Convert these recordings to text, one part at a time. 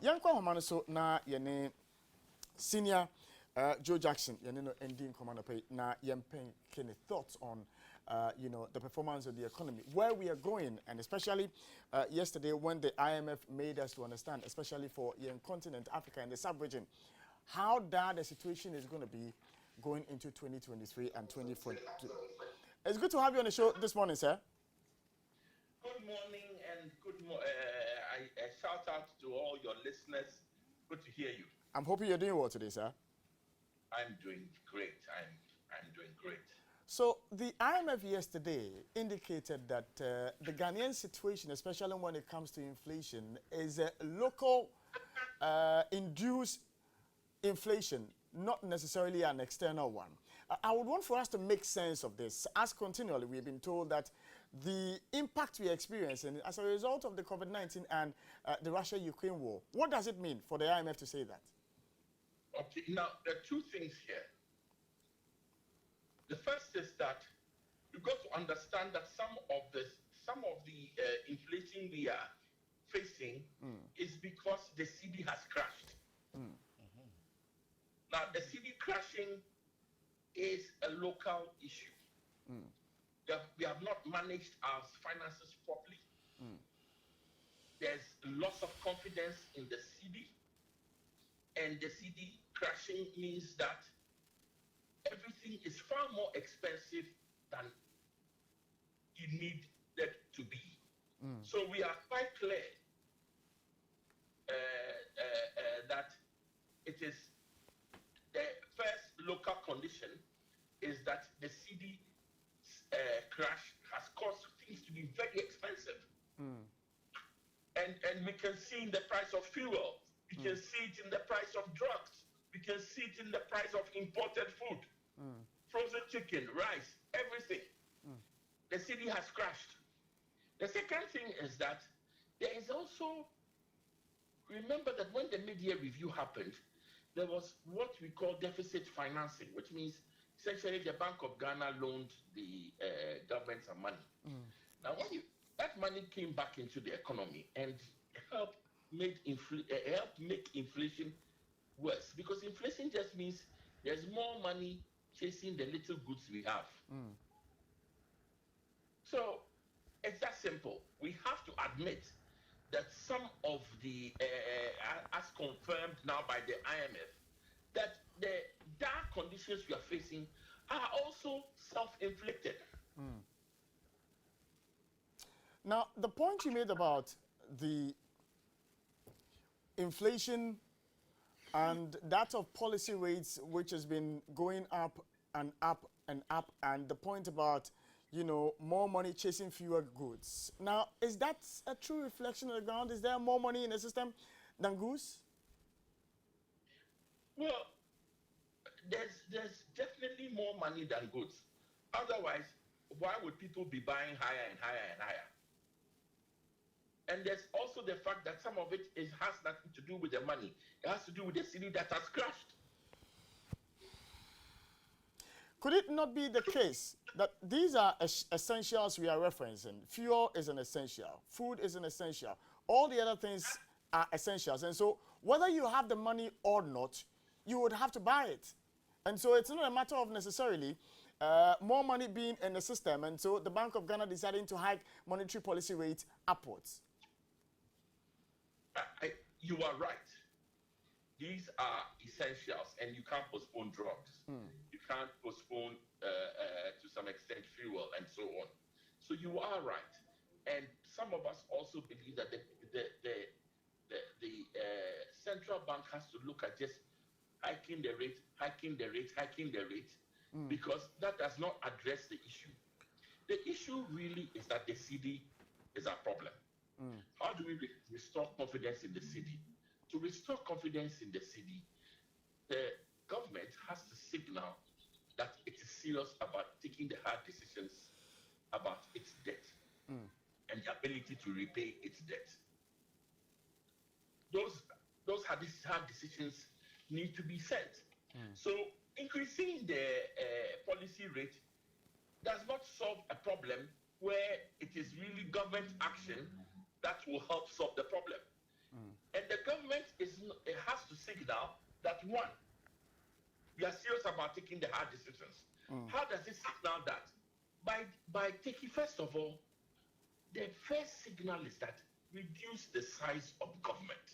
Yankwa Homano so na yene senior Joe Jackson, yene no ending commander pay na yempen kene thoughts on the performance of the economy, where we are going, and especially yesterday when the IMF made us to understand, especially for yen continent Africa and the sub-region, how bad the situation is going to be going into 2023 and 2022. It's good to have you on the show this morning, sir. Good morning and I shout out to all your listeners. Good to hear you. I'm hoping you're doing well today, sir. I'm doing great. I'm doing great. So the IMF yesterday indicated that the Ghanaian situation, especially when it comes to inflation, is a local induced inflation, not necessarily an external one. I would want for us to make sense of this, as continually we've been told that the impact we are experiencing as a result of the COVID-19 and the Russia-Ukraine war. What does it mean for the IMF to say that? Okay, now there are two things here. The first is that you've got to understand that some of the inflation we are facing is because the cedi has crashed. Now, the cedi crashing is a local issue. We have not managed our finances properly. There's loss of confidence in the cedi, and the cedi crashing means that everything is far more expensive than it needed to be. So we are quite clear that it is the first local condition is that the cedi crash has caused things to be very expensive. And we can see in the price of fuel, we can see it in the price of drugs, we can see it in the price of imported food, frozen chicken, rice, everything. The cedi has crashed. The second thing is that there is also, remember that when the mid-year review happened, there was what we call deficit financing, which means essentially the Bank of Ghana loaned the government some money. Now, when that money came back into the economy and helped make inflation worse, because inflation just means there's more money chasing the little goods we have. So it's that simple. We have to admit that some of the, as confirmed now by the IMF, that the dark conditions we are facing are also self-inflicted. Now, the point you made about the inflation and that of policy rates, which has been going up and up and up, and the point about, more money chasing fewer goods. Now, is that a true reflection of the ground? Is there more money in the system than goods? Well, there's definitely more money than goods. Otherwise, why would people be buying higher and higher and higher? And there's also the fact that some of it has nothing to do with the money. It has to do with the cedi that has crashed. Could it not be the case that these are essentials we are referencing? Fuel is an essential. Food is an essential. All the other things are essentials. And so whether you have the money or not, you would have to buy it. And so it's not a matter of necessarily more money being in the system. And so the Bank of Ghana deciding to hike monetary policy rate upwards. You are right. These are essentials, and you can't postpone drugs. You can't postpone, to some extent, fuel and so on. So you are right. And some of us also believe that the central bank has to look at just hiking the rate, because that does not address the issue. The issue really is that the cedi is our problem. How do we restore confidence in the cedi? To restore confidence in the cedi, the government has to signal that it is serious about taking the hard decisions about its debt and the ability to repay its debt. Those hard decisions need to be set. So increasing the policy rate does not solve a problem where it is really government action that will help solve the problem. And the government one, we are serious about taking the hard decisions. How does it signal that? By taking, first of all, the first signal is that reduce the size of government.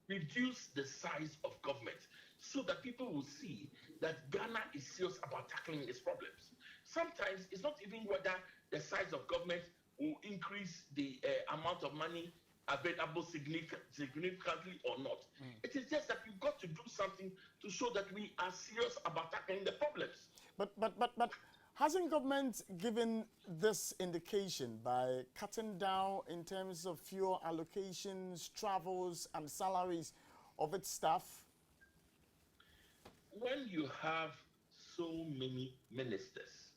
Reduce the size of government so that people will see that Ghana is serious about tackling its problems. Sometimes it's not even whether the size of government will increase the amount of money available significantly or not. It is just that you've got to do something to show that we are serious about tackling the problems. But hasn't government given this indication by cutting down in terms of fuel allocations, travels, and salaries of its staff? When you have so many ministers,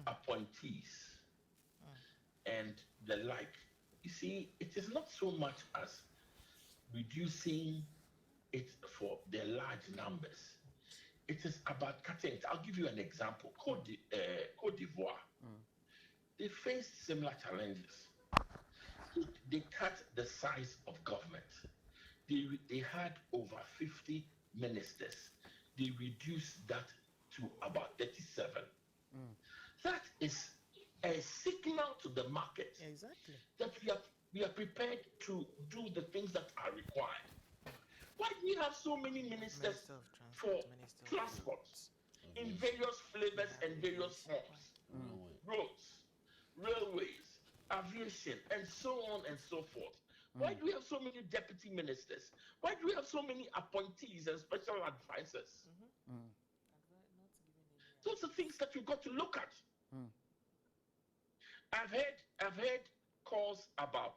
appointees, and the like, you see, it is not so much as reducing it for the large numbers. It is about cutting it. I'll give you an example. Cote d'Ivoire, they faced similar challenges. They cut the size of government. They had over 50 ministers. They reduced that to about 37. That is a signal to the market that we are prepared to do the things that are required. Why do we have so many ministers for transport in various flavors and various forms? Roads, railways, aviation, and so on and so forth. Why do we have so many deputy ministers? Why do we have so many appointees and special advisors? Those are things that you've got to look at. I've heard calls about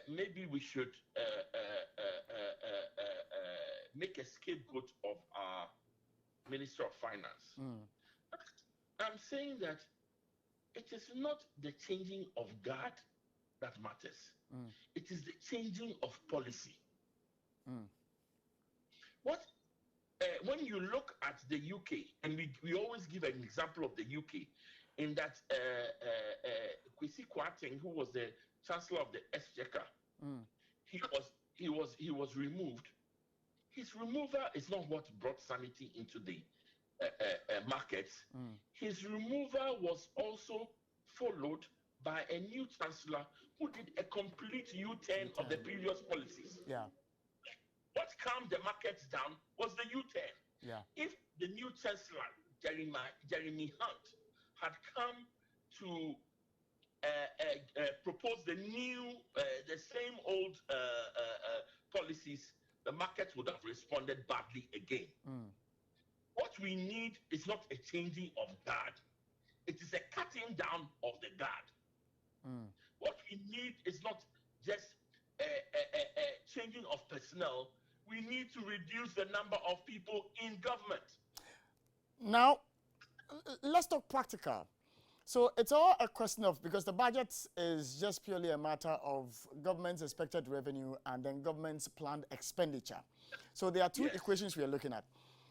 maybe we should make a scapegoat of our Minister of Finance. I'm saying that it is not the changing of guard that matters. It is the changing of policy. When you look at the UK, and we always give an example of the UK, in that Kwesi Kwarteng, who was the Chancellor of the Exchequer, he was removed. His removal is not what brought sanity into the markets. His removal was also followed by a new chancellor who did a complete U-turn of the previous policies. What calmed the markets down was the U-turn. If the new chancellor, Jeremy Hunt, had come to propose the same old policies, the market would have responded badly again. What we need is not a changing of guard. It is a cutting down of the guard. What we need is not just a changing of personnel. We need to reduce the number of people in government. Now, let's talk practical. So it's all a question of, because the budget is just purely a matter of government's expected revenue and then government's planned expenditure. So there are two equations we are looking at.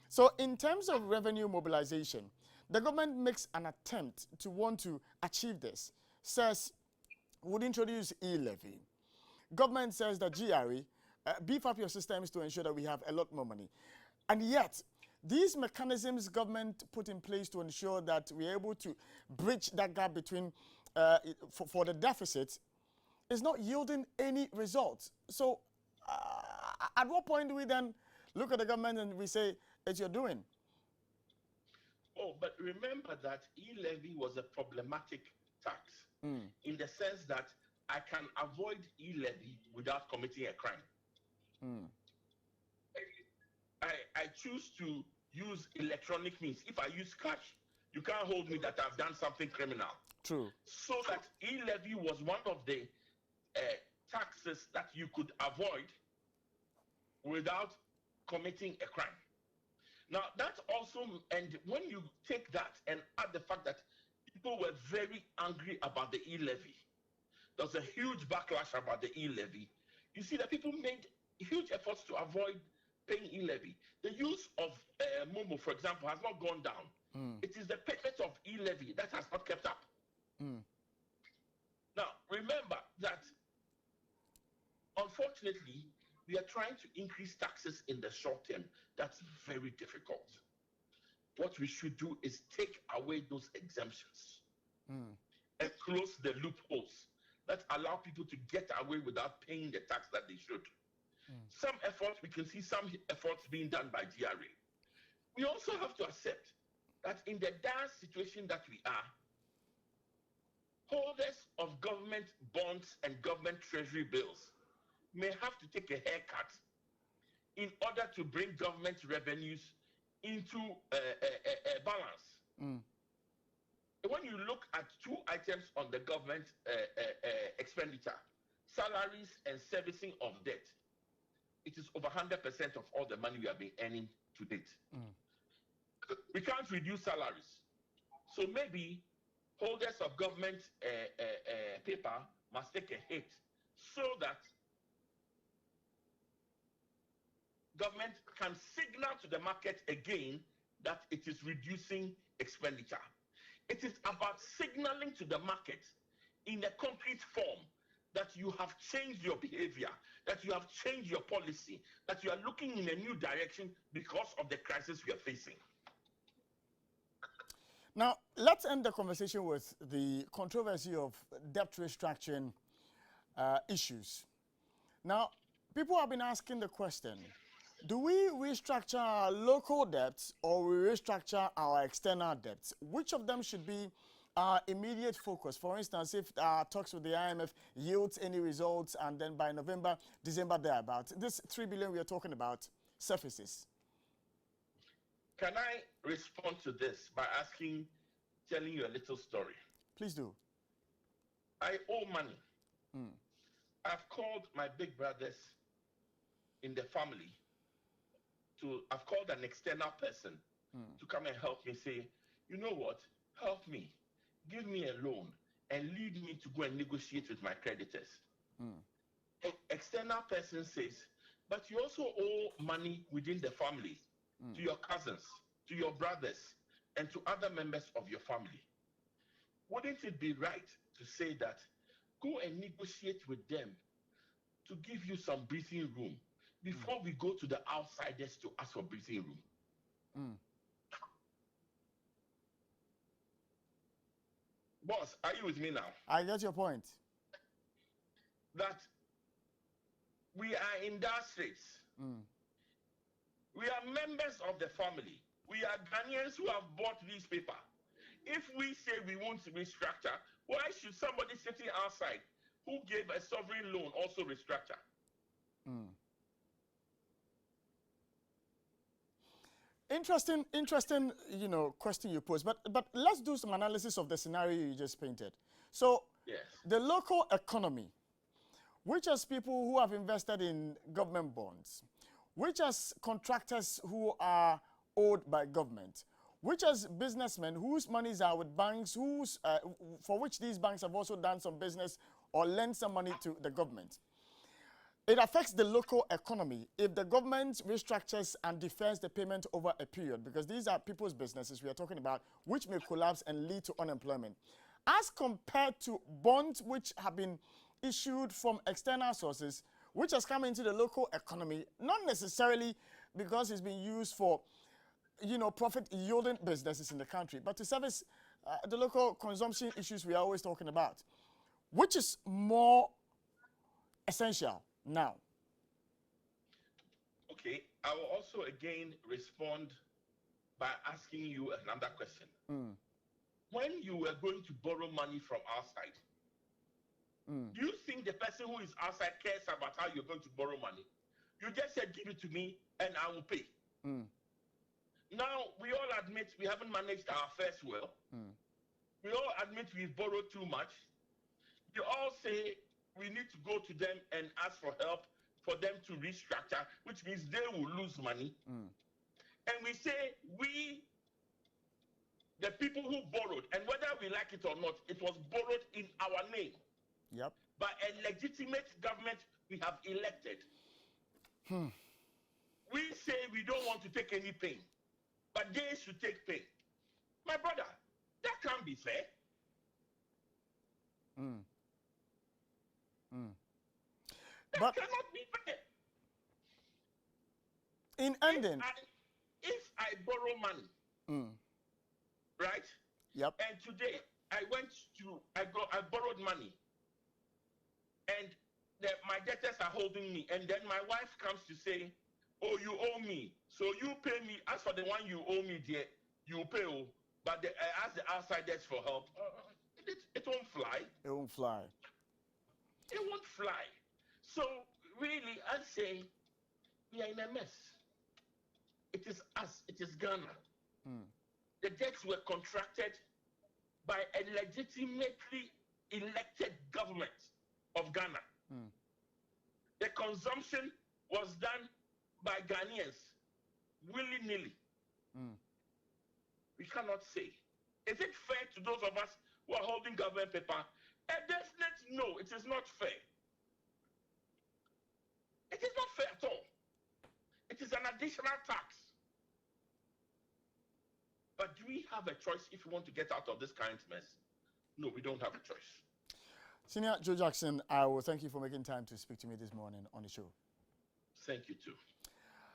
So in terms of revenue mobilization, the government makes an attempt to want to achieve this, says would introduce e-levy. Government says that GRE, beef up your systems to ensure that we have a lot more money. And yet, these mechanisms government put in place to ensure that we're able to bridge that gap between for the deficit is not yielding any results. So at what point do we then look at the government and we say, it's your doing? Oh, but remember that e-levy was a problematic tax in the sense that I can avoid e-levy without committing a crime. I choose to use electronic means. If I use cash, you can't hold me that I've done something criminal. True. So that e-levy was one of the taxes that you could avoid without committing a crime. Now, that also, and when you take that and add the fact that people were very angry about the e-levy, there was a huge backlash about the e-levy. You see that people made huge efforts to avoid paying e-levy. The use of Momo, for example, has not gone down. It is the payment of e-levy that has not kept up. Now, remember that, unfortunately, unfortunately, we are trying to increase taxes in the short term. That's very difficult. What we should do is take away those exemptions and close the loopholes that allow people to get away without paying the tax that they should. Some efforts, we can see some efforts being done by GRA. We also have to accept that in the dire situation that we are, holders of government bonds and government treasury bills may have to take a haircut in order to bring government revenues into a balance. When you look at two items on the government expenditure, salaries and servicing of debt, it is over 100% of all the money we have been earning to date. We can't reduce salaries. So maybe holders of government paper must take a hit so that government can signal to the market again that it is reducing expenditure. It is about signaling to the market in a concrete form that you have changed your behavior, that you have changed your policy, that you are looking in a new direction because of the crisis we are facing. Now, let's end the conversation with the controversy of debt restructuring issues. Now, people have been asking the question, do we restructure our local debts or we restructure our external debts? Which of them should be our immediate focus? For instance, if our talks with the IMF yields any results and then by November, December thereabouts, this 3 billion we are talking about surfaces. Can I respond to this by telling you a little story? Please do. I owe money. I've called my big brothers in the family I've called an external person to come and help me, say, you know what, help me, give me a loan and lead me to go and negotiate with my creditors. An external person says, but you also owe money within the family, to your cousins, to your brothers, and to other members of your family. Wouldn't it be right to say that, go and negotiate with them to give you some breathing room before we go to the outsiders to ask for breathing room? Boss, are you with me now? I get your point. That we are in dire straits. We are members of the family. We are Ghanaians who have bought this paper. If we say we want to restructure, why should somebody sitting outside who gave a sovereign loan also restructure? Interesting, question you pose. But let's do some analysis of the scenario you just painted. So, yes, the local economy, which has people who have invested in government bonds, which has contractors who are owed by government, which has businessmen whose monies are with banks, for which these banks have also done some business or lent some money to the government. It affects the local economy if the government restructures and defers the payment over a period, because these are people's businesses we are talking about, which may collapse and lead to unemployment. As compared to bonds which have been issued from external sources, which has come into the local economy, not necessarily because it's been used for, profit-yielding businesses in the country, but to service the local consumption issues we are always talking about. Which is more essential now? Okay, I will also again respond by asking you another question. When you were going to borrow money from outside, do you think the person who is outside cares about how you're going to borrow money? You just said, give it to me and I will pay. Now, we all admit we haven't managed our affairs well. We all admit we've borrowed too much. You all say we need to go to them and ask for help for them to restructure, which means they will lose money. And we say the people who borrowed, and whether we like it or not, it was borrowed in our name. Yep. By a legitimate government we have elected. We say we don't want to take any pain, but they should take pain. My brother, that can't be fair. But cannot be fair. in ending, If I borrow money, right? Yep. And today I borrowed money, and my debtors are holding me, and then my wife comes to say, "Oh, you owe me, so you pay me. As for the one you owe me, dear, you pay. But I ask the outsiders for help. It won't fly. It won't fly. It won't fly. So really, I say we are in a mess. It is us. It is Ghana. The debts were contracted by a legitimately elected government of Ghana. The consumption was done by Ghanaians willy-nilly. We cannot say. Is it fair to those of us who are holding government paper? A definite no, it is not fair. It is not fair at all. It is an additional tax. But do we have a choice if we want to get out of this current mess? No, we don't have a choice. Senior Joe Jackson, I will thank you for making time to speak to me this morning on the show. Thank you too.